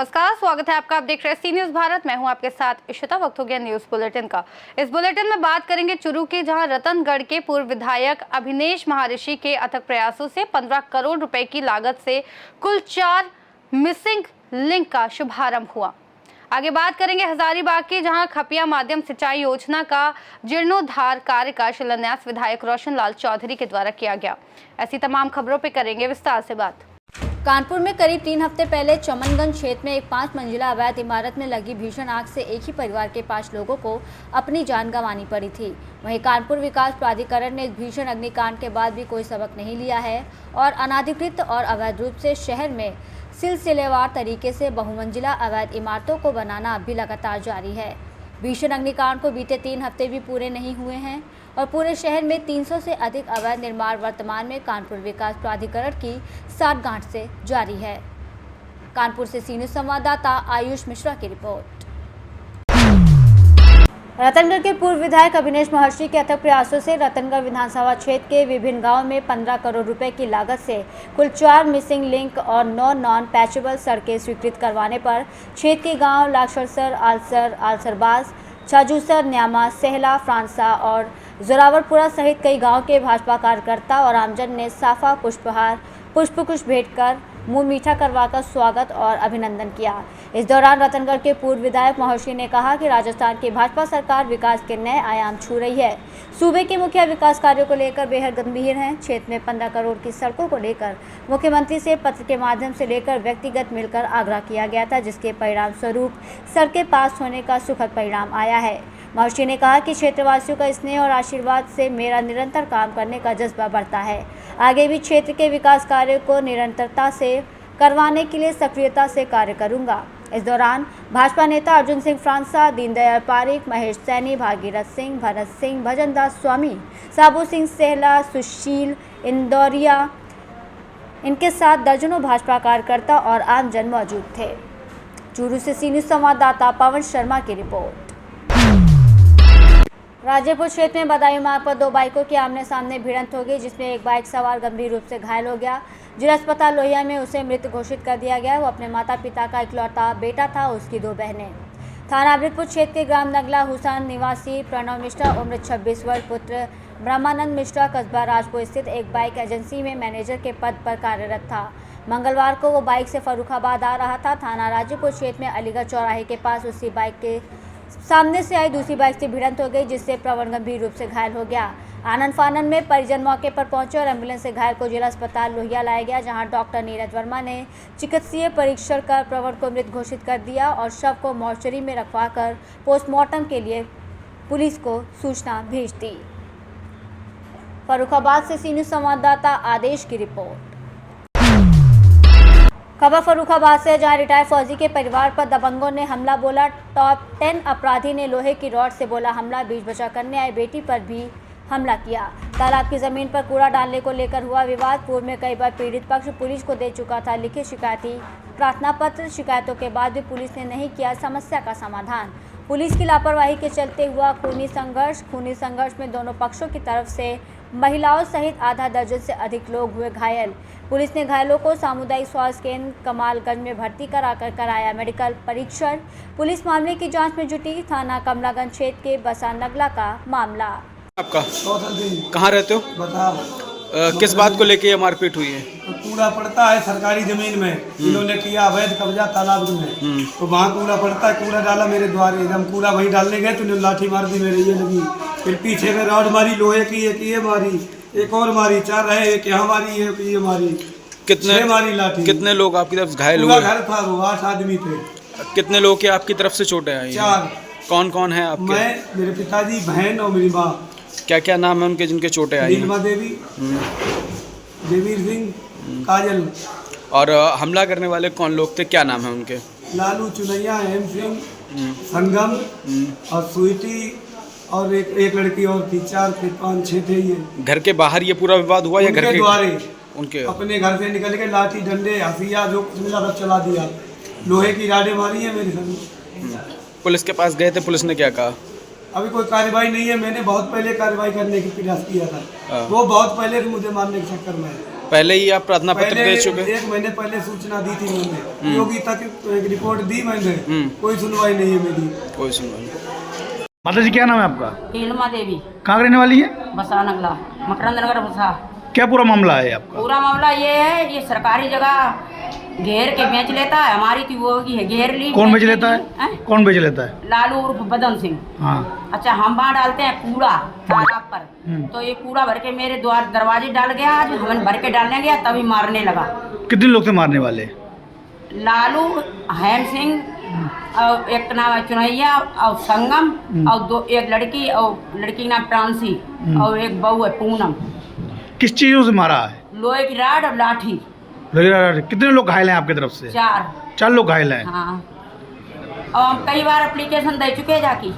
नमस्कार, स्वागत है आपका। आप देख रहे हैं सी न्यूज भारत। मैं हूं आपके साथ इशिता। वक्त हो गया न्यूज बुलेटिन का। इस बुलेटिन में बात करेंगे चुरू के, जहां रतनगढ़ के पूर्व विधायक अभिनेश महर्षि के अथक प्रयासों से 15 करोड़ रुपए की लागत से कुल 4 मिसिंग लिंक का शुभारंभ हुआ। आगे बात करेंगे हजारीबाग की, जहां खपिया माध्यम सिंचाई योजना का जीर्णोद्धार कार्य का शिलान्यास विधायक रोशन लाल चौधरी के द्वारा किया गया। ऐसी तमाम खबरों पर करेंगे विस्तार से बात। कानपुर में करीब 3 हफ्ते पहले चमनगंज क्षेत्र में एक 5 मंजिला अवैध इमारत में लगी भीषण आग से एक ही परिवार के 5 लोगों को अपनी जान गंवानी पड़ी थी। वहीं कानपुर विकास प्राधिकरण ने इस भीषण अग्निकांड के बाद भी कोई सबक नहीं लिया है और अनाधिकृत और अवैध रूप से शहर में सिलसिलेवार तरीके से बहुमंजिला अवैध इमारतों को बनाना अब भी लगातार जारी है। भीषण अग्निकांड को बीते 3 हफ्ते भी पूरे नहीं हुए हैं और पूरे शहर में 300 से अधिक अवैध निर्माण वर्तमान में कानपुर विकास प्राधिकरण की साठगांठ से जारी है। कानपुर से सी न्यूज संवाददाता आयुष मिश्रा की रिपोर्ट। रतनगढ़ के पूर्व विधायक अभिनेश महर्षि के अथक प्रयासों से रतनगढ़ विधानसभा क्षेत्र के विभिन्न गांवों में 15 करोड़ रुपए की लागत से कुल 4 मिसिंग लिंक और 9 नॉन पैचेबल सड़कें स्वीकृत करवाने पर क्षेत्र के गांव लाक्षरसर, आलसर, आलसरबाज, छाजूसर, न्यामा, सहला, फ्रांसा और जोरावरपुरा सहित कई गांव के भाजपा कार्यकर्ता और आमजन ने साफा, पुष्पहार, पुष्पगुच्छ भेंट कर मुंह मीठा करवाकर स्वागत और अभिनंदन किया। इस दौरान रतनगढ़ के पूर्व विधायक महर्षि ने कहा कि राजस्थान की भाजपा सरकार विकास के नए आयाम छू रही है। सूबे के मुखिया विकास कार्यों को लेकर बेहद गंभीर हैं। क्षेत्र में 15 करोड़ की सड़कों को लेकर मुख्यमंत्री से पत्र के माध्यम से लेकर व्यक्तिगत मिलकर आग्रह किया गया था, जिसके परिणाम स्वरूप सड़कें पास होने का सुखद परिणाम आया है। महर्षि ने कहा कि क्षेत्रवासियों का स्नेह और आशीर्वाद से मेरा निरंतर काम करने का जज्बा बढ़ता है। आगे भी क्षेत्र के विकास कार्यों को निरंतरता से करवाने के लिए सक्रियता से कार्य करूंगा। इस दौरान भाजपा नेता अर्जुन सिंह फ्रांसा, दीनदयाल पारिक, महेश सैनी, भागीरथ सिंह, भरत सिंह, भजनदास स्वामी, साबू सिंह सहला, सुशील इंदौरिया, इनके साथ दर्जनों भाजपा कार्यकर्ता और आमजन मौजूद थे। चूरू से सी न्यूज संवाददाता पवन शर्मा की रिपोर्ट। राजेपुर क्षेत्र में बदायूं मार्ग पर 2 बाइकों की आमने सामने भिड़ंत हो गई, जिसमें एक बाइक सवार गंभीर रूप से घायल हो गया। जिला अस्पताल लोहिया में उसे मृत घोषित कर दिया गया। वो अपने माता पिता का इकलौता बेटा था, उसकी 2 बहनें। थाना अमृतपुर क्षेत्र के ग्राम नगला हुसैन निवासी प्रणव मिश्रा उम्र 26 वर्ष पुत्र ब्रह्मानंद मिश्रा कस्बा राजपुर स्थित एक बाइक एजेंसी में मैनेजर के पद पर कार्यरत था। मंगलवार को वो बाइक से फर्रुखाबाद आ रहा था। थाना राजेपुर क्षेत्र में अलीगढ़ चौराहे के पास उसी बाइक के सामने से आई दूसरी बाइक से भिड़ंत हो गई, जिससे प्रवण गंभीर रूप से घायल हो गया। आनंद फानन में परिजन मौके पर पहुंचे और एम्बुलेंस से घायल को जिला अस्पताल लोहिया लाया गया, जहां डॉक्टर नीरज वर्मा ने चिकित्सीय परीक्षण कर प्रवण को मृत घोषित कर दिया और शव को मॉर्चरी में रखवाकर पोस्टमार्टम के लिए पुलिस को सूचना भेज दी। फर्रुखाबाद से सी न्यूज संवाददाता आदेश की रिपोर्ट। खबर फर्रुखाबाद से, जहां रिटायर्ड फौजी के परिवार पर दबंगों ने हमला बोला। टॉप 10 अपराधी ने लोहे की रॉड से बोला हमला। बीच बचा करने आए बेटी पर भी हमला किया। तालाब की जमीन पर कूड़ा डालने को लेकर हुआ विवाद। पूर्व में कई बार पीड़ित पक्ष पुलिस को दे चुका था लिखित शिकायती प्रार्थना पत्र। शिकायतों के बाद भी पुलिस ने नहीं किया समस्या का समाधान। पुलिस की लापरवाही के चलते हुआ खूनी संघर्ष में दोनों पक्षों की तरफ से महिलाओं सहित आधा दर्जन से अधिक लोग हुए घायल। पुलिस ने घायलों को सामुदायिक स्वास्थ्य केंद्र कमालगंज में भर्ती कराकर कराया मेडिकल परीक्षण। पुलिस मामले की जांच में जुटी। थाना कमलागंज क्षेत्र के बसा नगला का मामला। आपका कहाँ रहते हो? बताओ। किस बात को लेके ये मारपीट हुई है? कूड़ा पड़ता है सरकारी जमीन में, इन्होंने किया अवैध कब्जा तालाब में, तो वहाँ कूड़ा पड़ता है। कूड़ा डाला मेरे द्वारे, हम कूड़ा वहीं डालने गए तो लाठी मार दी मेरे ये लगी। फिर पीछे में रॉड मारी लोहे की, एक ये मारी, एक और मारी, 4 रहे, एक यहाँ मारी, एक ये मारी। कितने मारी लाठी? कितने लोग आपकी तरफ घायल हुए? घर था वो 8 आदमी थे। कितने लोग के आपकी तरफ से चोटें आई? 4। कौन कौन है आपके? मैं, मेरे पिताजी, बहन और मेरी माँ। क्या क्या नाम है उनके जिनके चोटें आई? नीलमा देवी, देवीर सिंह, काजल। और हमला करने वाले कौन लोग थे, क्या नाम है उनके? लालू चुनैया, हेम सिंह, संगम और स्वीटी और एक लड़की और थी। 4 थे, 5, 6 थे। ये घर के बाहर ये पूरा विवाद हुआ या घर के द्वारे? उनके अपने घर से निकल के लाठी डंडे हसिया जो कुछ मिला सब चला दिया। लोहे की राडें मारी है मेरे साथ। पुलिस के पास गए थे, पुलिस ने क्या कहा? अभी कोई कार्रवाई नहीं है। मैंने बहुत पहले कार्रवाई करने की प्रयास किया था। वो बहुत पहले से मुझे मारने के चक्कर में है। पहले ही आप प्रार्थना पत्र पहले दे चुके? 1 महीने पहले सूचना दी थी मैंने, योगी तक एक रिपोर्ट दी मैंने, कोई सुनवाई नहीं है मेरी। कोई सुनवाई नहीं। माता जी क्या नाम है आपका? नीलमा देवी, कहाँ के रहने वाली है? बसा नगला, मकरंद नगर बसा। क्या पूरा मामला है आपका? पूरा मामला ये है, ये सरकारी जगह घेर के बेच लेता है, हमारी थी वो की है, घेर ली। कौन बेच लेता है? हैं? कौन बेच लेता है? लालू उर्फ बदन सिंह। हाँ। अच्छा, हम वहाँ डालते हैं कूड़ा तालाब पर, तो ये कूड़ा भर के मेरे द्वार दरवाजे डाल गया। आज हमने भर के डालने गया तभी मारने लगा। कितने लोग थे मारने वाले? लालू, हेम सिंह और एक का नाम है चुनैया और संगम और एक लड़की और लड़की का नाम प्रांसी और एक बहू है पूनम। किस चीजों से मारा है? लोहे की राड और लाठी। कितने लोग घायल हैं आपकी तरफ से? 4 लोग घायल हैं। हाँ, और हम कई बार एप्लीकेशन दे चुके हैं जाकी।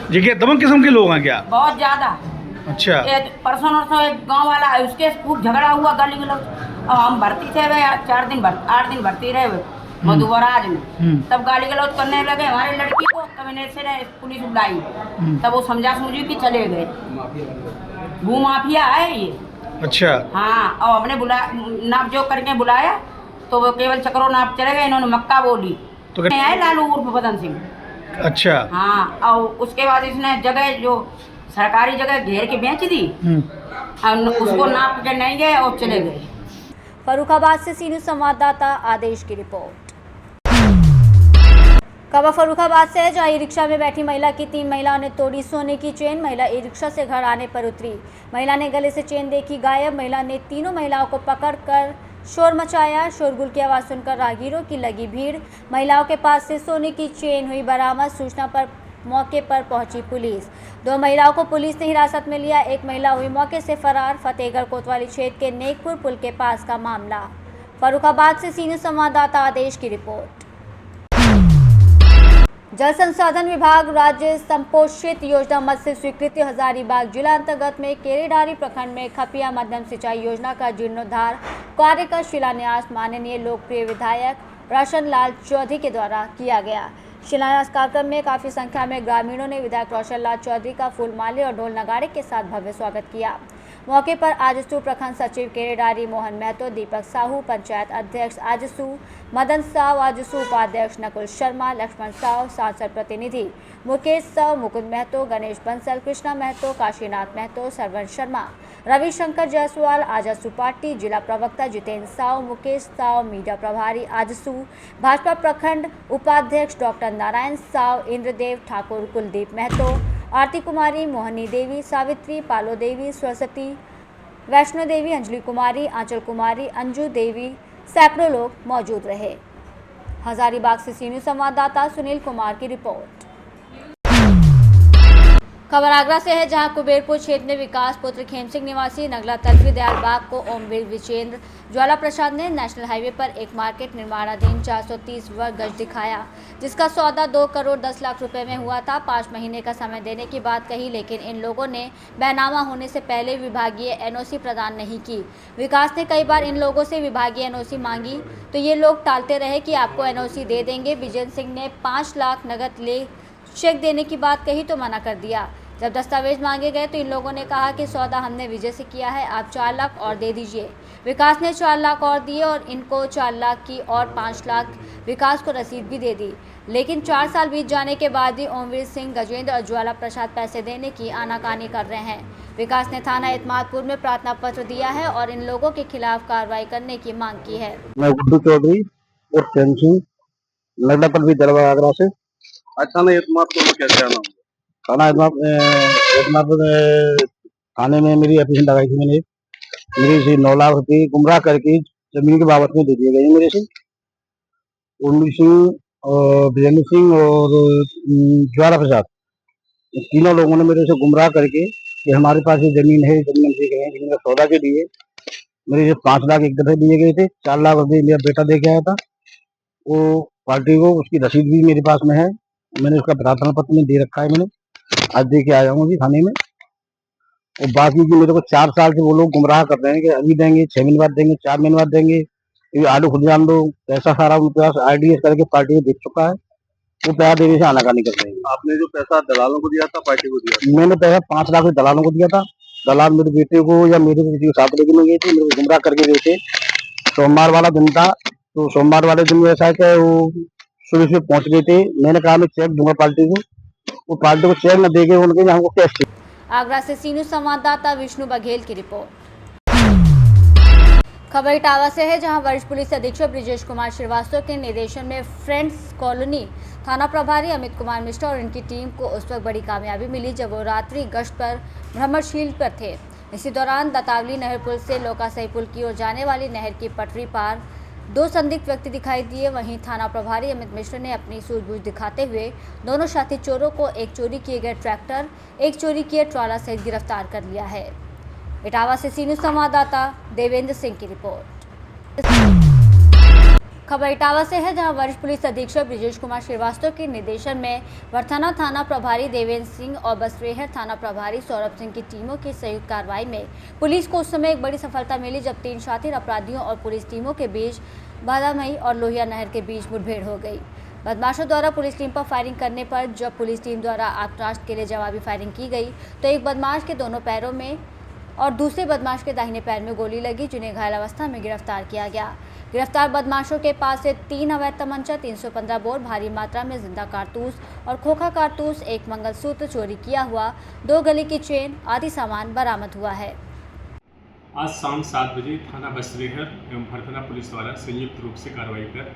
जी, क्या दबंग किस्म के लोग हैं क्या? बहुत ज्यादा। अच्छा। परसों नरसों एक गांव वाला है, उसके खूब झगड़ा हुआ गाली गलौज, और हम भर्ती थे वे 8 दिन भर्ती रहे हुए मधुबराज में। तब गाली गलौज करने लगे हमारी लड़की को, तब इन्हें से पुलिस बुलाई, तब वो समझा समझी कि चले गए। भू माफिया है ये। अच्छा। हाँ, और हमने नाप जो करके बुलाया तो वो केवल चक्रों नाप चले गए। इन्होंने मक्का बोली तो है लालू उर्फ बदन सिंह। अच्छा। हाँ, और उसके बाद इसने जगह जो सरकारी जगह घेर के बेच दी, और उसको नाप के नहीं गए और चले गए। फर्रुखाबाद से सीनू संवाददाता आदेश की रिपोर्ट। खबर फर्रुखाबाद से है, जहां ई रिक्शा में बैठी महिला की 3 महिलाओं ने तोड़ी सोने की चेन। महिला ई रिक्शा से घर आने पर उतरी, महिला ने गले से चेन देखी गायब। महिला ने तीनों महिलाओं को पकड़कर शोर मचाया। शोरगुल की आवाज़ सुनकर राहगीरों की लगी भीड़। महिलाओं के पास से सोने की चेन हुई बरामद। सूचना पर मौके पर पहुंची पुलिस। 2 महिलाओं को पुलिस ने हिरासत में लिया। एक महिला हुई मौके से फरार। फतेहगढ़ कोतवाली क्षेत्र के नेकपुर पुल के पास का मामला। फर्रुखाबाद से सीनियर संवाददाता आदेश की रिपोर्ट। जल संसाधन विभाग राज्य संपोषित योजना मद से स्वीकृति। हजारीबाग जिला अंतर्गत में केरेडारी प्रखंड में खपिया मध्यम सिंचाई योजना का जीर्णोद्धार कार्य का शिलान्यास माननीय लोकप्रिय विधायक रोशन लाल चौधरी के द्वारा किया गया। शिलान्यास कार्यक्रम में काफ़ी संख्या में ग्रामीणों ने विधायक रोशन लाल चौधरी का फूल माले और ढोल नगाड़े के साथ भव्य स्वागत किया। मौके पर आजसू प्रखंड सचिव केरेडारी मोहन महतो, दीपक साहू, पंचायत अध्यक्ष आजसू मदन साव, आजसू उपाध्यक्ष नकुल शर्मा, लक्ष्मण साव, सांसद प्रतिनिधि मुकेश साव, मुकुंद महतो, गणेश बंसल, कृष्णा महतो, काशीनाथ महतो, सरवन शर्मा, रविशंकर जायसवाल, आजसू पार्टी जिला प्रवक्ता जितेंद्र साव, मुकेश साव, मीडिया प्रभारी आजसू, भाजपा प्रखंड उपाध्यक्ष डॉक्टर नारायण साव, इंद्रदेव ठाकुर, कुलदीप महतो, आरती कुमारी, मोहनी देवी, सावित्री, पालो देवी, सरस्वती, वैष्णो देवी, अंजलि कुमारी, आंचल कुमारी, अंजू देवी, सैकड़ों लोग मौजूद रहे। हजारीबाग से सीनियर संवाददाता सुनील कुमार की रिपोर्ट। खबर आगरा से है, जहां कुबेरपुर क्षेत्र में विकास पुत्र खेम सिंह निवासी नगला तलवी दयाल बाग को ओमवीर विजेंद्र ज्वाला प्रसाद ने नेशनल हाईवे पर एक मार्केट निर्माणाधीन 430 वर्ग गज दिखाया, जिसका सौदा 2 करोड़ 10 लाख रुपए में हुआ था। 5 महीने का समय देने की बात कही, लेकिन इन लोगों ने बैनामा होने से पहले विभागीय एनओसी प्रदान नहीं की। विकास ने कई बार इन लोगों से विभागीय एनओसी मांगी तो ये लोग टालते रहे कि आपको एनओसी दे देंगे। विजेंद्र सिंह ने 5 लाख नगद ले चेक देने की बात कही तो मना कर दिया। जब दस्तावेज मांगे गए तो इन लोगों ने कहा कि सौदा हमने विजय से किया है, आप 4 लाख और दे दीजिए। विकास ने 4 लाख और दिए और इनको 4 लाख की और 5 लाख विकास को रसीद भी दे दी। लेकिन 4 साल बीत जाने के बाद भी ओमवीर सिंह, गजेंद्र और ज्वाला प्रसाद पैसे देने की आनाकानी कर रहे हैं। विकास ने थाना इतमादपुर में प्रार्थना पत्र दिया है और इन लोगों के खिलाफ कार्रवाई करने की मांग की है। मैं गुड्डू चौधरी और खेम सिंह नगला तलवी दयाल आगरा से। अच्छा, ना इतमादपुर में कैसे आना? थाना इतमादपुर थाने में मेरी एप्लीकेशन लगाई थी मैंने। मेरे से 9 लाख रुपये गुमराह करके जमीन के बाबत में दे दिए गए मेरे से। उर्मी सिंह और विजेंद्र सिंह और ज्वाला प्रसाद, तीनों लोगों ने मेरे से गुमराह करके कि हमारे पास ये जमीन है, जमीन देख रहे हैं, जमीन का सौदा के लिए मेरे से 5 लाख एक दफे दिए गए थे। 4 लाख रुपये मेरा बेटा दे के आया था वो पार्टी को, उसकी रसीद भी मेरे पास में है। मैंने उसका प्रार्थना पत्र में दे रखा है, मैंने आज दे के आया हूँ जी थाने में। और बाकी की मेरे को 4 साल से वो लोग गुमराह कर रहे हैं कि अभी देंगे, 6 महीने बाद देंगे, 4 महीने बाद देंगे, ये आलू खुद जान दो, पैसा सारा उनके पास आरडीएस करके पार्टी को दिख चुका है। वो पैसा देने से आनाकानी कर रहे हैं। आपने जो पैसा दलालों को दिया था, पार्टी को दिया था? मैंने पैसा 5 लाख दलालों को दिया था दलाल मेरे बेटे को या मेरे किसी को साथ लेके नहीं गए थे, मेरे को गुमराह करके गए थे। सोमवार वाला दिन था, तो सोमवार वाले दिन ऐसा है कि वो सुबह से पहुंच गए थे। मैंने कहा मैं चेक दूंगा पार्टी को, वो पार्टी को चेक न देके उनके हमको कैश। आगरा से सी न्यूज़ संवाददाता विष्णु बघेल की रिपोर्ट। खबर इटावा से है, जहां वरिष्ठ पुलिस अधीक्षक ब्रिजेश कुमार श्रीवास्तव के निर्देशन में फ्रेंड्स कॉलोनी थाना प्रभारी अमित कुमार मिश्रा और इनकी टीम को उस वक्त बड़ी कामयाबी मिली जब वो रात्रि गश्त पर भ्रमणशील पर थे। इसी दौरान दतावली नहर पुल से लोकासई पुल की ओर जाने वाली नहर की पटरी पार 2 संदिग्ध व्यक्ति दिखाई दिए। वहीं थाना प्रभारी अमित मिश्र ने अपनी सूझबूझ दिखाते हुए दोनों साथी चोरों को एक चोरी किए गए ट्रैक्टर, एक चोरी किए ट्रॉला सहित गिरफ्तार कर लिया है। इटावा से सी न्यूज़ संवाददाता देवेंद्र सिंह की रिपोर्ट। खबर इटावा से है, जहां वरिष्ठ पुलिस अधीक्षक ब्रिजेश कुमार श्रीवास्तव के निर्देशन में वरथाना थाना प्रभारी देवेंद्र सिंह और बसरेहर थाना प्रभारी सौरभ सिंह की टीमों की संयुक्त कार्रवाई में पुलिस को उस समय एक बड़ी सफलता मिली जब 3 शातिर अपराधियों और पुलिस टीमों के बीच बादामई और लोहिया नहर के बीच मुठभेड़ हो गई। बदमाशों द्वारा पुलिस टीम पर फायरिंग करने पर जब पुलिस टीम द्वारा आक्रामक के लिए जवाबी फायरिंग की गई तो एक बदमाश के दोनों पैरों में और दूसरे बदमाश के दाहिने पैर में गोली लगी, जिन्हें घायल अवस्था में गिरफ्तार किया गया। गिरफ्तार बदमाशों के पास से 3 अवैध तमंचा, 315 बोर, भारी मात्रा में जिंदा कारतूस और खोखा कारतूस, एक मंगलसूत्र, चोरी किया हुआ 2 गले की चेन आदि सामान बरामद हुआ है। आज शाम 7 बजे थाना बसरेहर एवं भरथना पुलिस द्वारा संयुक्त रूप से कार्रवाई कर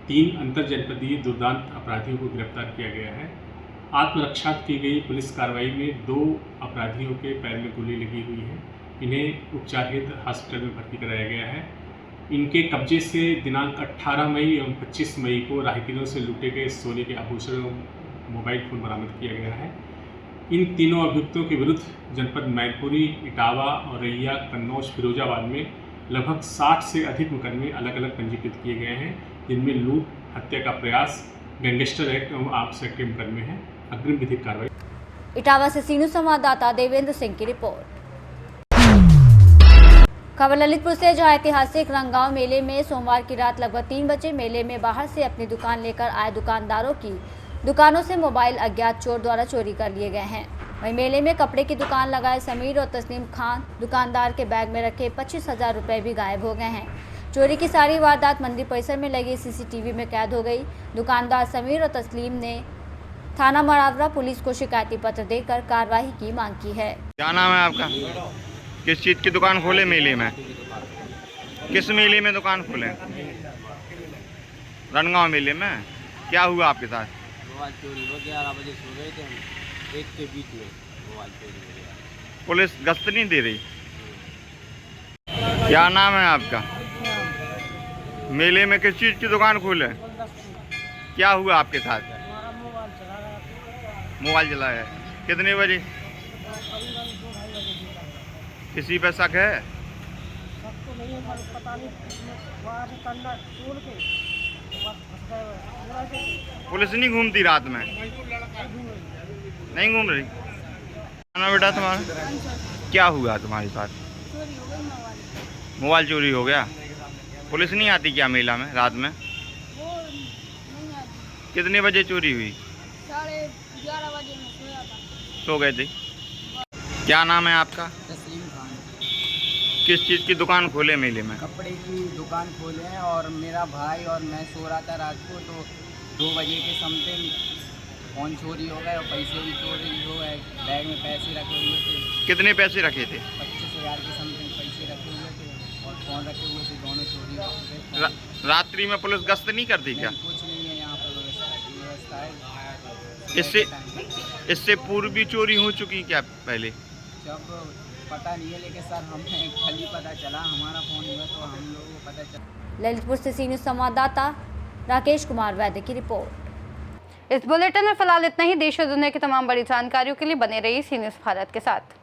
3 अंतर जनपदीय दुर्दांत अपराधियों को गिरफ्तार किया गया है। आत्मरक्षा की गई पुलिस कार्रवाई में 2 अपराधियों के पैर में गोली लगी हुई है। इन्हें उपचार हेतु हॉस्पिटल में भर्ती कराया गया है। इनके कब्जे से दिनांक 18 मई एवं 25 मई को राहगीरों से लूटे गए सोने के आभूषण एवं मोबाइल फोन बरामद किया गया है। इन तीनों अभियुक्तों के विरुद्ध जनपद मैनपुरी, इटावा, औरैया, कन्नौज, फिरोजाबाद में लगभग 60 से अधिक मुकदमे अलग अलग पंजीकृत किए गए हैं, जिनमें लूट, हत्या का प्रयास, गैंगस्टर एक्ट एवं आर्म्स एक्ट के मुकदमे हैं। अग्रिम विधिक कार्रवाई। इटावा से सी न्यूज़ संवाददाता देवेंद्र सिंह की रिपोर्ट। खबर ललितपुर से, जहां ऐतिहासिक रंगगांव मेले में सोमवार की रात लगभग 3 बजे मेले में बाहर से अपनी दुकान लेकर आए दुकानदारों की दुकानों से मोबाइल अज्ञात चोर द्वारा चोरी कर लिए गए हैं। वहीं मेले में कपड़े की दुकान लगाए समीर और तस्लीम खान दुकानदार के बैग में रखे 25,000 रुपये भी गायब हो गए हैं। चोरी की सारी वारदात मंदिर परिसर में लगी सीसीटीवी में कैद हो गई। दुकानदार समीर और तस्लीम ने थाना मरावरा पुलिस को शिकायती पत्र देकर कार्रवाई की मांग की है। क्या नाम है आपका? किस चीज़ की दुकान खोले मेले में? किस मेले में दुकान खोले? रनगांव मेले में। क्या हुआ आपके साथ? मोबाइल चोरी हो गया। 11 बजे सो गए थे हम, 1 के बीच में मोबाइल चोरी हो गया। पुलिस गश्त नहीं दे रही? क्या नाम है आपका? मेले में किस चीज़ की दुकान खोले? क्या हुआ आपके साथ? मोबाइल चलाया। कितने बजे? किसी पे शक है? पुलिस नहीं घूमती रात में? नहीं घूम रही? ना बेटा तुम्हारा क्या हुआ तुम्हारे साथ? मोबाइल चोरी हो गया। पुलिस नहीं आती क्या मेला में रात में? कितने बजे चोरी हुई? 11:30 बजे में सोया था। सो गए थे। क्या नाम है आपका? तस्लीम खान। किस चीज़ की दुकान खोले मेले में? कपड़े की दुकान खोले हैं और मेरा भाई और मैं सो रहा था रात को, तो 2 बजे के समथिंग फ़ोन चोरी हो गए और पैसे भी चोरी हो गए। बैग में पैसे रखे हुए थे। कितने पैसे रखे थे? 25,000 के समथिंग पैसे रखे हुए थे और फ़ोन रखे हुए थे। दोनों चोरी हो गए। रात्रि में पुलिस गश्त नहीं करती क्या? कुछ नहीं है यहाँ पर व्यवस्था है। इससे पूर्व भी चोरी हो चुकी क्या पहले? जब पता नहीं है, लेकिन सर हमें कल ही पता चला, हमारा फ़ोन हुआ तो हम लोगों को पता चला। ललितपुर से सी न्यूज़ संवाददाता राकेश कुमार वैद्य की रिपोर्ट। इस बुलेटिन में फिलहाल इतना ही। देश और दुनिया की तमाम बड़ी जानकारियों के लिए बने रहिए सी न्यूज़ भारत के साथ।